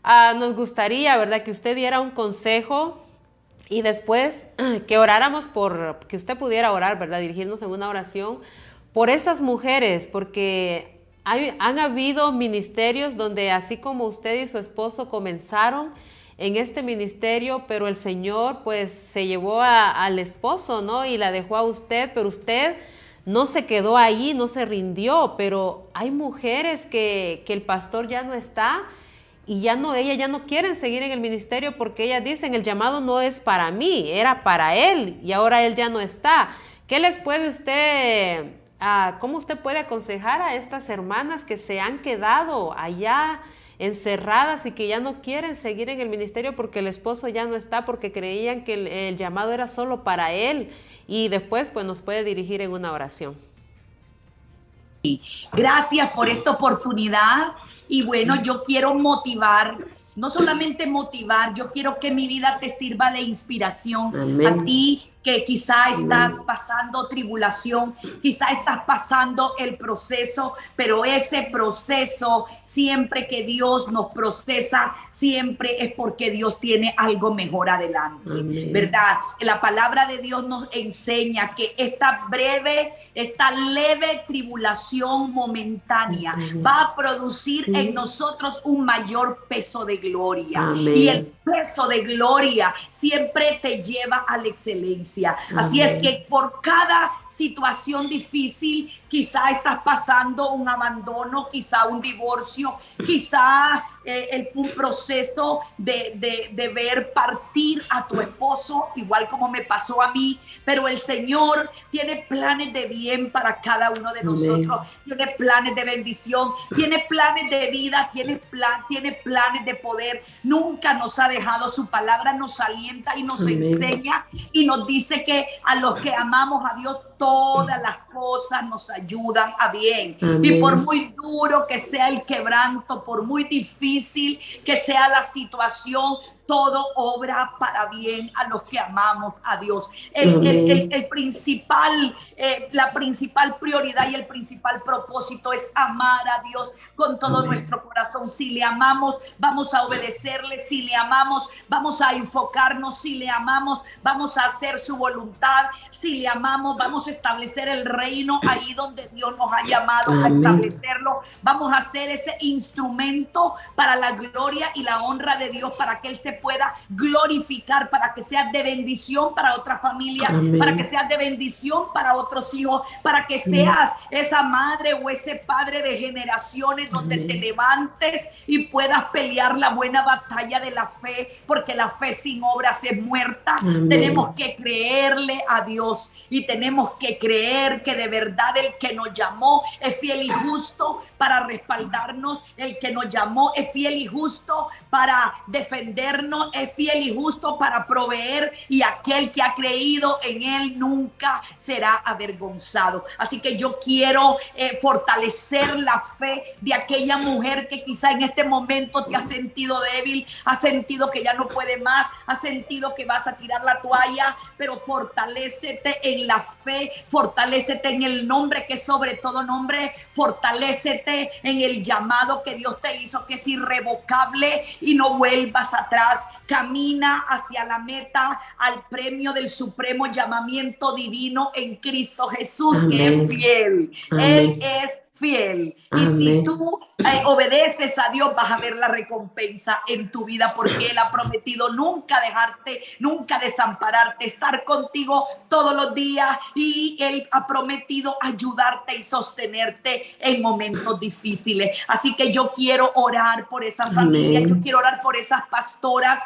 nos gustaría, ¿verdad?, que usted diera un consejo y después que oráramos que usted pudiera orar, ¿verdad?, dirigirnos en una oración por esas mujeres, porque han habido ministerios donde así como usted y su esposo comenzaron en este ministerio, pero el Señor pues se llevó al esposo, ¿no?, y la dejó a usted, pero usted no se quedó ahí, no se rindió. Pero hay mujeres que el pastor ya no está y ellas ya no quieren seguir en el ministerio porque ellas dicen, el llamado no es para mí, era para él y ahora él ya no está. ¿Qué les puede usted, cómo usted puede aconsejar a estas hermanas que se han quedado allá encerradas y que ya no quieren seguir en el ministerio porque el esposo ya no está, porque creían que el llamado era solo para él. Y después pues nos puede dirigir en una oración. Gracias por esta oportunidad y bueno, yo quiero motivar, no solamente motivar, yo quiero que mi vida te sirva de inspiración. Amén. A ti que quizá estás pasando tribulación, quizá estás pasando el proceso, pero ese proceso, siempre que Dios nos procesa, siempre es porque Dios tiene algo mejor adelante. Amén. ¿Verdad? La palabra de Dios nos enseña que esta leve tribulación momentánea va a producir en nosotros un mayor peso de gloria. Amén. Y el peso de gloria siempre te lleva a la excelencia. Así es que por cada situación difícil, quizá estás pasando un abandono, quizá un divorcio, quizá un proceso de ver partir a tu esposo, igual como me pasó a mí, pero el Señor tiene planes de bien para cada uno de nosotros. Amén. Tiene planes de bendición, tiene planes de vida, tiene planes de poder. Nunca nos ha dejado, su palabra nos alienta y nos Amén. Enseña y nos dice que a los que amamos a Dios, todas las cosas nos ayudan a bien. Amén. Y por muy duro que sea el quebranto, por muy difícil que sea la situación, todo obra para bien a los que amamos a Dios. La principal prioridad y el principal propósito es amar a Dios con todo Amén. Nuestro corazón. Si le amamos, vamos a obedecerle. Si le amamos, vamos a enfocarnos. Si le amamos, vamos a hacer su voluntad. Si le amamos, vamos a establecer el reino ahí donde Dios nos ha llamado Amén. A establecerlo. Vamos a hacer ese instrumento para la gloria y la honra de Dios, para que Él se pueda glorificar, para que sea de bendición para otra familia, Amén. Para que sea de bendición para otros hijos, para que seas esa madre o ese padre de generaciones donde Amén. Te levantes y puedas pelear la buena batalla de la fe, porque la fe sin obras es muerta. Amén. Tenemos que creerle a Dios y tenemos que creer que de verdad el que nos llamó es fiel y justo para respaldarnos, el que nos llamó es fiel y justo para defendernos, es fiel y justo para proveer, y aquel que ha creído en Él nunca será avergonzado. Así que yo quiero fortalecer la fe de aquella mujer que quizá en este momento te ha sentido débil, ha sentido que ya no puede más, ha sentido que vas a tirar la toalla, pero fortalécete en la fe, fortalécete en el nombre que es sobre todo nombre, fortalécete en el llamado que Dios te hizo, que es irrevocable, y no vuelvas atrás. Camina hacia la meta, al premio del supremo llamamiento divino en Cristo Jesús. Amén. Que es fiel. Amén. Él es fiel. Amén. Y si tú obedeces a Dios, vas a ver la recompensa en tu vida, porque Él ha prometido nunca dejarte, nunca desampararte, estar contigo todos los días, y Él ha prometido ayudarte y sostenerte en momentos difíciles. Así que yo quiero orar por esa familia. Amén. Yo quiero orar por esas pastoras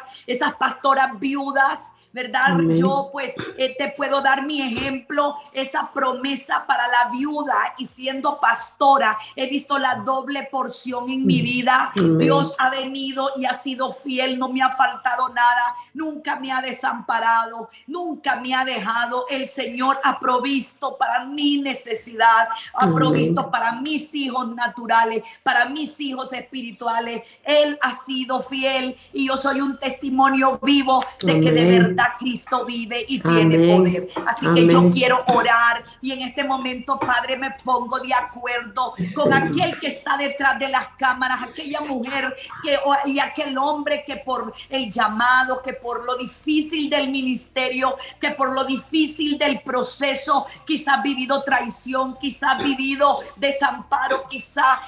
viudas, ¿verdad? Amén. Yo pues te puedo dar mi ejemplo, esa promesa para la viuda, y siendo pastora he visto la doble porción en mi vida. Amén. Dios ha venido y ha sido fiel, no me ha faltado nada, nunca me ha desamparado, nunca me ha dejado. El Señor ha provisto para mi necesidad, ha provisto para mis hijos naturales, para mis hijos espirituales. Él ha sido fiel y yo soy un testimonio vivo de que de verdad Cristo vive y tiene Amén. Poder. Así Amén. Que yo quiero orar, y en este momento, Padre, me pongo de acuerdo con aquel que está detrás de las cámaras, aquella mujer y aquel hombre que por el llamado, que por lo difícil del ministerio, que por lo difícil del proceso, quizás ha vivido traición, quizás ha vivido desamparo, quizás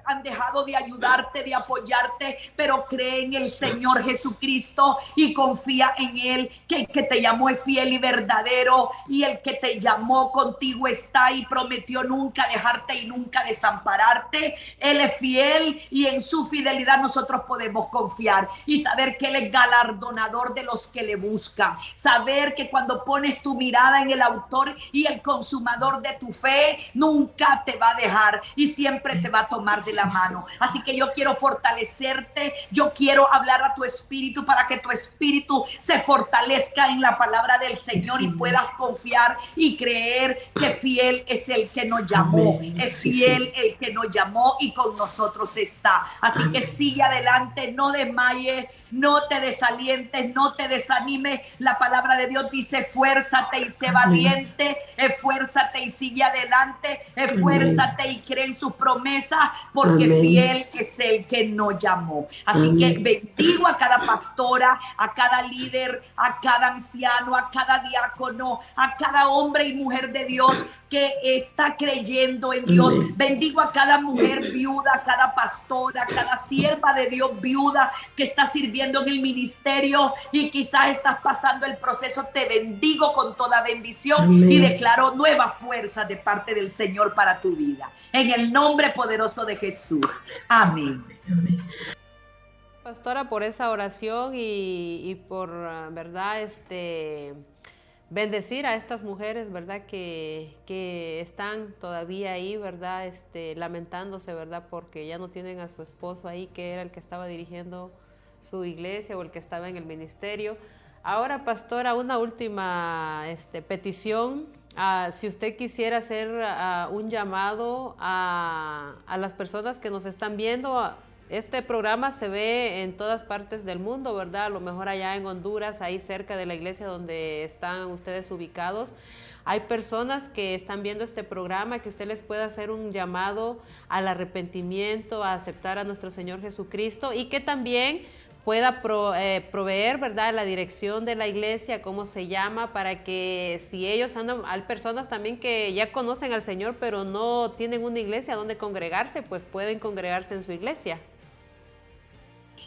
han dejado de ayudarte, de apoyarte, pero cree en el Señor Jesucristo y confía en Él, que el que te llamó es fiel y verdadero, y el que te llamó contigo está y prometió nunca dejarte y nunca desampararte. Él es fiel y en su fidelidad nosotros podemos confiar y saber que Él es galardonador de los que le buscan. Saber que cuando pones tu mirada en el autor y el consumador de tu fe, nunca te va a dejar y siempre te va a tomar de de la mano. Así que yo quiero fortalecerte, yo quiero hablar a tu espíritu para que tu espíritu se fortalezca en la palabra del Señor y puedas confiar y creer que fiel es el que nos llamó. Es fiel el que nos llamó y con nosotros está. Así que sigue adelante, no desmayes, no te desalientes, no te desanimes. La palabra de Dios dice: esfuérzate y sé valiente, esfuérzate y sigue adelante, esfuérzate y cree en sus promesas, porque fiel es el que nos llamó. Así que bendigo a cada pastora, a cada líder, a cada anciano, a cada diácono, a cada hombre y mujer de Dios que está creyendo en Dios. Bendigo a cada mujer viuda, a cada pastora, a cada sierva de Dios viuda que está sirviendo en el ministerio y quizás estás pasando el proceso. Te bendigo con toda bendición y declaro nueva fuerza de parte del Señor para tu vida. En el nombre poderoso de Jesús. Amén. Pastora, por esa oración y por, ¿verdad? Bendecir a estas mujeres, ¿verdad? Que están todavía ahí, ¿verdad? Lamentándose, ¿verdad? Porque ya no tienen a su esposo ahí, que era el que estaba dirigiendo su iglesia o el que estaba en el ministerio. Ahora, pastora, una última petición. Si usted quisiera hacer un llamado a las personas que nos están viendo. Este programa se ve en todas partes del mundo, ¿verdad? A lo mejor allá en Honduras, ahí cerca de la iglesia donde están ustedes ubicados. Hay personas que están viendo este programa, que usted les pueda hacer un llamado al arrepentimiento, a aceptar a nuestro Señor Jesucristo, y que también pueda proveer, ¿verdad?, la dirección de la iglesia, cómo se llama, para que si ellos andan, hay personas también que ya conocen al Señor, pero no tienen una iglesia donde congregarse, pues pueden congregarse en su iglesia.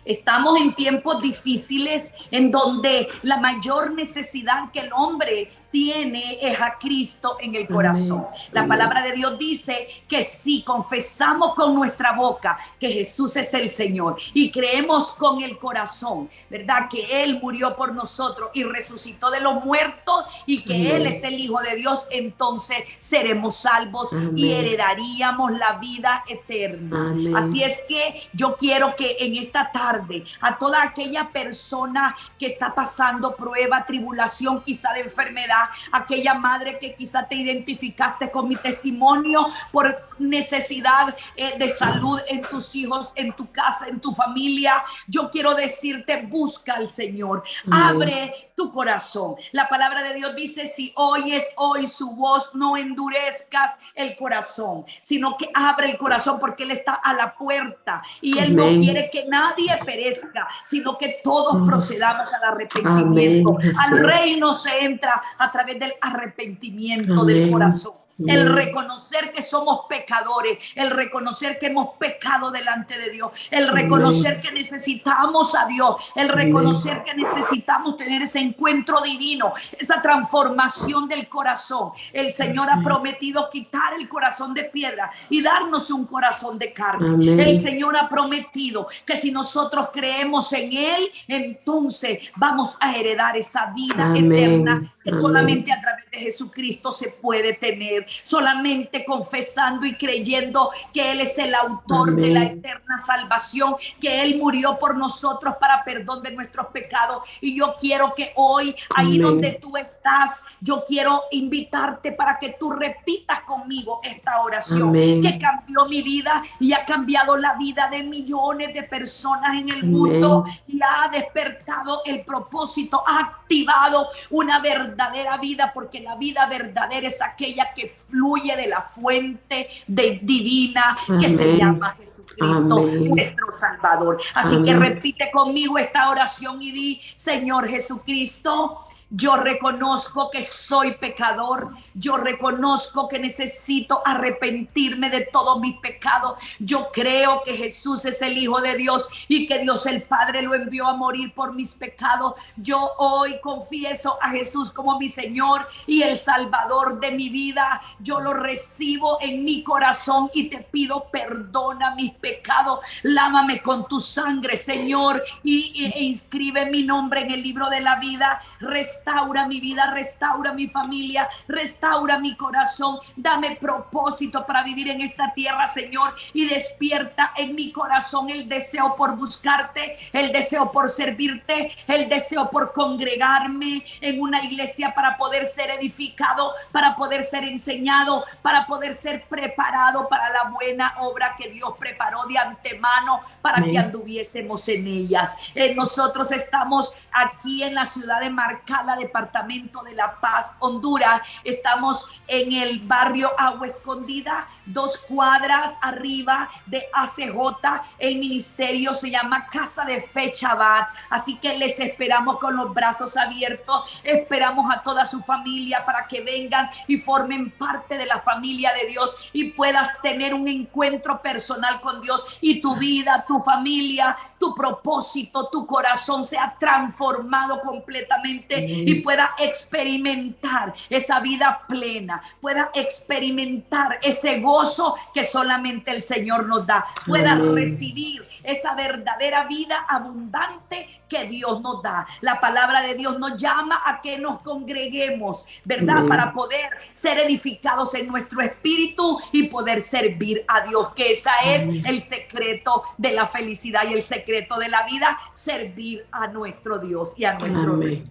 Estamos en tiempos difíciles en donde la mayor necesidad que el hombre tiene es a Cristo en el corazón. La palabra de Dios dice que si confesamos con nuestra boca que Jesús es el Señor y creemos con el corazón, ¿verdad?, que Él murió por nosotros y resucitó de los muertos y que Él es el Hijo de Dios, entonces seremos salvos y heredaríamos la vida eterna. Así es que yo quiero que en esta tarde a toda aquella persona que está pasando prueba, tribulación, quizá de enfermedad, aquella madre que quizá te identificaste con mi testimonio por necesidad de salud en tus hijos, en tu casa, en tu familia, yo quiero decirte: busca al Señor, abre tu corazón. La palabra de Dios dice: si oyes hoy su voz, no endurezcas el corazón, sino que abre el corazón, porque Él está a la puerta y Él no quiere que nadie perezca, sino que todos procedamos al arrepentimiento. Al reino se entra a través del arrepentimiento del corazón. El reconocer que somos pecadores, el reconocer que hemos pecado delante de Dios, el reconocer que necesitamos a Dios, el reconocer que necesitamos tener ese encuentro divino, esa transformación del corazón. El Señor ha prometido quitar el corazón de piedra y darnos un corazón de carne. El Señor ha prometido que si nosotros creemos en Él, entonces vamos a heredar esa vida eterna que solamente a través de Jesucristo se puede tener. Solamente confesando y creyendo que Él es el autor de la eterna salvación, que Él murió por nosotros para perdón de nuestros pecados. Y yo quiero que hoy, ahí donde tú estás, yo quiero invitarte para que tú repitas conmigo esta oración que cambió mi vida y ha cambiado la vida de millones de personas en el mundo y ha despertado el propósito, ha activado una verdadera vida, porque la vida verdadera es aquella que fluye de la fuente divina que se llama Jesucristo, nuestro Salvador. Así que repite conmigo esta oración y di: Señor Jesucristo, yo reconozco que soy pecador. Yo reconozco que necesito arrepentirme de todos mis pecados. Yo creo que Jesús es el Hijo de Dios y que Dios el Padre lo envió a morir por mis pecados. Yo hoy confieso a Jesús como mi Señor y el Salvador de mi vida. Yo lo recibo en mi corazón y te pido: perdona mis pecados. Lávame con tu sangre, Señor, e inscribe mi nombre en el libro de la vida. Recibe restaura mi vida, restaura mi familia, restaura mi corazón. Dame propósito para vivir en esta tierra, Señor, y despierta en mi corazón el deseo por buscarte, el deseo por servirte, el deseo por congregarme en una iglesia para poder ser edificado, para poder ser enseñado, para poder ser preparado para la buena obra que Dios preparó de antemano para que anduviésemos en ellas. Nosotros estamos aquí en la ciudad de Marcala, departamento de La Paz, Honduras. Estamos en el barrio Agua Escondida, 2 cuadras arriba de ACJ. El ministerio se llama Casa de Fe Chabad, así que les esperamos con los brazos abiertos. Esperamos a toda su familia para que vengan y formen parte de la familia de Dios y puedas tener un encuentro personal con Dios, y tu vida, tu familia, tu propósito, tu corazón sea transformado completamente y pueda experimentar esa vida plena, pueda experimentar ese gozo que solamente el Señor nos da, pueda recibir esa verdadera vida abundante que Dios nos da. La palabra de Dios nos llama a que nos congreguemos, ¿verdad? Para poder ser edificados en nuestro espíritu y poder servir a Dios, que esa es el secreto de la felicidad y el secreto de la vida, servir a nuestro Dios y a nuestro Rey.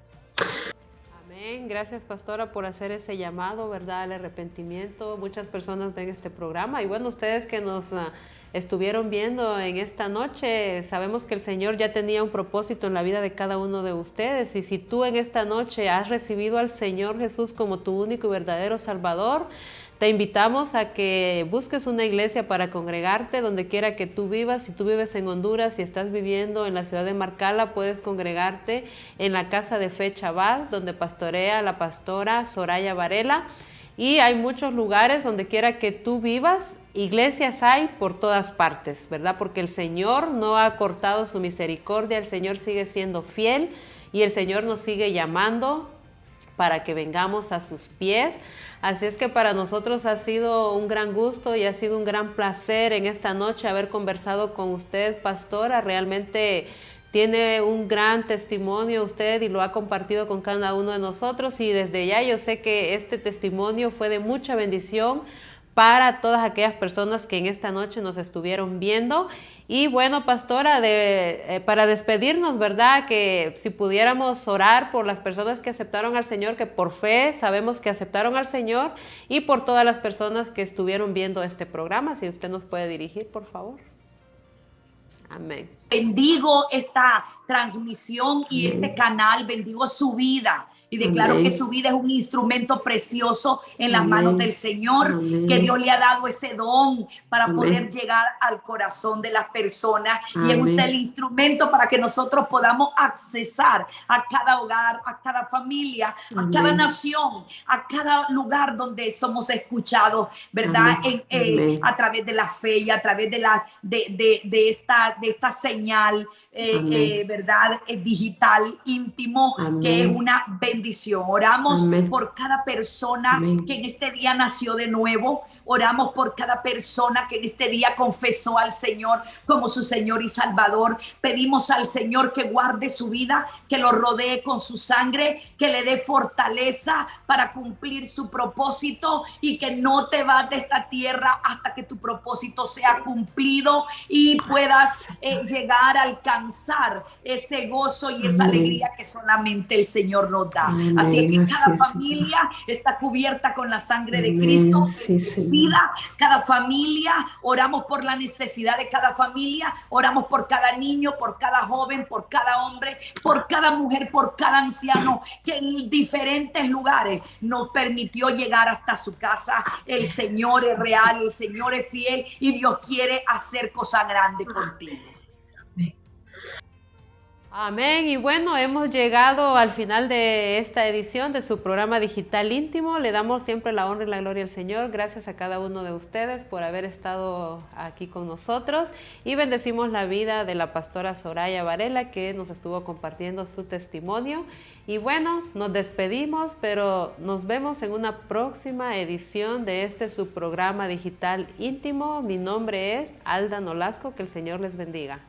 Amén. Gracias, pastora, por hacer ese llamado, ¿verdad?, al arrepentimiento. Muchas personas ven este programa y bueno, ustedes que nos estuvieron viendo en esta noche, sabemos que el Señor ya tenía un propósito en la vida de cada uno de ustedes, y si tú en esta noche has recibido al Señor Jesús como tu único y verdadero Salvador, te invitamos a que busques una iglesia para congregarte donde quiera que tú vivas. Si tú vives en Honduras y estás viviendo en la ciudad de Marcala, puedes congregarte en la Casa de Fe Chabad, donde pastorea la pastora Soraya Varela. Y hay muchos lugares donde quiera que tú vivas, iglesias hay por todas partes, ¿verdad? Porque el Señor no ha cortado su misericordia, el Señor sigue siendo fiel y el Señor nos sigue llamando para que vengamos a sus pies. Así es que para nosotros ha sido un gran gusto y ha sido un gran placer en esta noche haber conversado con usted, pastora. Realmente tiene un gran testimonio usted y lo ha compartido con cada uno de nosotros, y desde ya yo sé que este testimonio fue de mucha bendición para todas aquellas personas que en esta noche nos estuvieron viendo. Y bueno, pastora, para despedirnos, ¿verdad?, que si pudiéramos orar por las personas que aceptaron al Señor, que por fe sabemos que aceptaron al Señor, y por todas las personas que estuvieron viendo este programa, si usted nos puede dirigir, por favor. Amén. Bendigo esta transmisión y este canal, bendigo su vida. Y declaro que su vida es un instrumento precioso en las manos del Señor, que Dios le ha dado ese don para poder llegar al corazón de las personas. Y es usted el instrumento para que nosotros podamos accesar a cada hogar, a cada familia, a cada nación, a cada lugar donde somos escuchados, ¿verdad? A través de la fe y a través de esta señal, ¿verdad? Digital, íntimo, que es una bendición. Oramos por cada persona que en este día nació de nuevo. Oramos por cada persona que en este día confesó al Señor como su Señor y Salvador. Pedimos al Señor que guarde su vida, que lo rodee con su sangre, que le dé fortaleza para cumplir su propósito, y que no te vas de esta tierra hasta que tu propósito sea cumplido y puedas llegar a alcanzar ese gozo y esa alegría que solamente el Señor nos da. Así que cada familia está cubierta con la sangre de Cristo, bendecida. Cada familia, oramos por la necesidad de cada familia, oramos por cada niño, por cada joven, por cada hombre, por cada mujer, por cada anciano que en diferentes lugares nos permitió llegar hasta su casa. El Señor es real, el Señor es fiel y Dios quiere hacer cosas grandes contigo. Amén. Y bueno, hemos llegado al final de esta edición de su programa digital íntimo. Le damos siempre la honra y la gloria al Señor. Gracias a cada uno de ustedes por haber estado aquí con nosotros, y bendecimos la vida de la pastora Soraya Varela, que nos estuvo compartiendo su testimonio. Y bueno, nos despedimos, pero nos vemos en una próxima edición de su programa digital íntimo. Mi nombre es Alda Nolasco. Que el Señor les bendiga.